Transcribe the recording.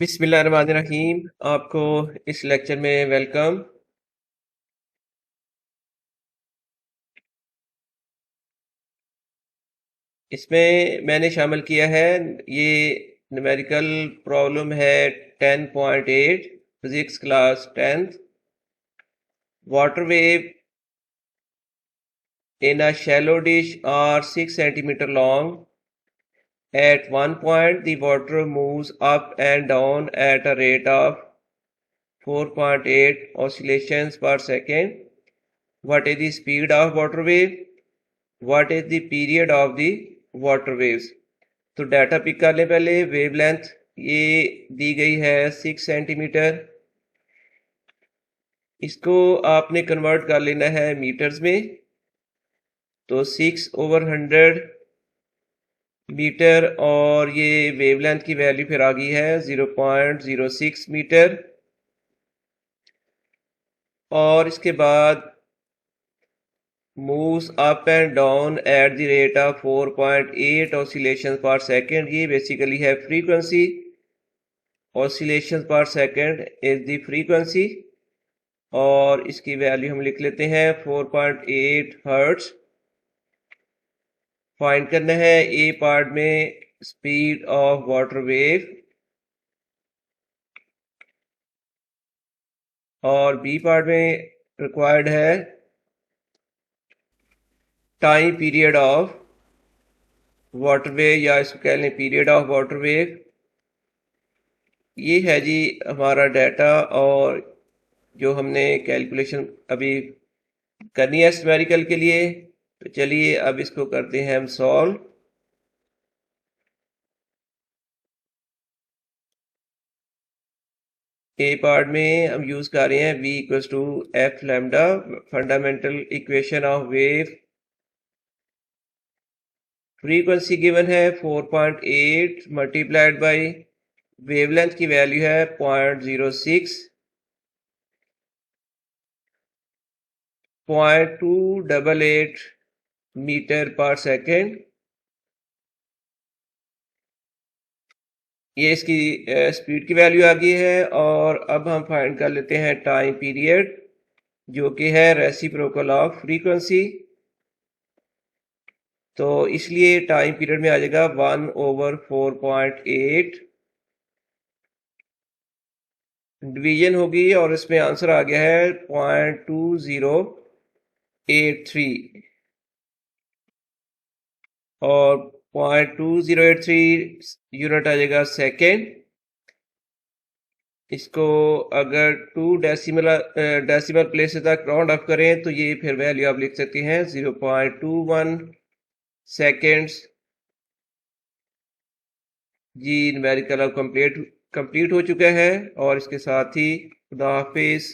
बिस्मिल्लाहिर्रहमानिर्रहीम। आपको इस लेक्चर में वेलकम। इसमें मैंने शामिल किया है ये न्यूमेरिकल प्रॉब्लम है 10.8 physics class 10th। Water wave in a shallow dish are 6 centimeter long. At one point the water moves up and down at a rate of 4.8 oscillations per second. What is the speed of water wave? What is the period of the water waves? तो data pick कर ले पहले। Wavelength ये दी गई है 6 centimetre. इसको आपने convert कर लेना है मीटर्स में। तो 6/100 मीटर और ये वेवलेंथ की वैल्यू फिर आ गई है 0.06 मीटर। और इसके बाद moves up and down at the rate of 4.8 oscillations per second। ये बेसिकली है frequency. oscillations per second is the frequency और इसकी वैल्यू हम लिख लेते हैं 4.8 हर्ट्ज। फाइंड करना है ए पार्ट में स्पीड ऑफ वाटर वेव और बी पार्ट में रिक्वायर्ड है time period of water wave या इसको कह लें पीरियड ऑफ वाटर वेव। ये है जी हमारा डाटा और जो हमने कैलकुलेशन अभी करनी है न्यूमेरिकल के लिए। तो चलिए अब इसको करते हैं हम सॉल्व। ए पार्ट में हम यूज कर रहे हैं v equals to F lambda, fundamental equation of wave. Frequency given है 4.8 मल्टीप्लाइड बाई वेवलेंथ की वैल्यू है 0.06, 0.288 मीटर पर सेकेंड। ये इसकी स्पीड की वैल्यू आ गई है। और अब हम फाइंड कर लेते हैं टाइम पीरियड जो कि है रेसिप्रोकल ऑफ फ्रीक्वेंसी। तो इसलिए टाइम पीरियड में आ जाएगा 1/4.8। डिवीजन होगी और इसमें आंसर आ गया है 0.2083 और 0.2083 यूनिट आ जाएगा सेकेंड। इसको अगर 2 डेसिमल प्लेस तक राउंड अप करें तो ये फिर वैल्यू आप लिख सकते हैं 0.21 सेकेंड्स। जी न्यूमेरिकल अब कंप्लीट हो चुका है और इसके साथ ही खुदा हाफिज।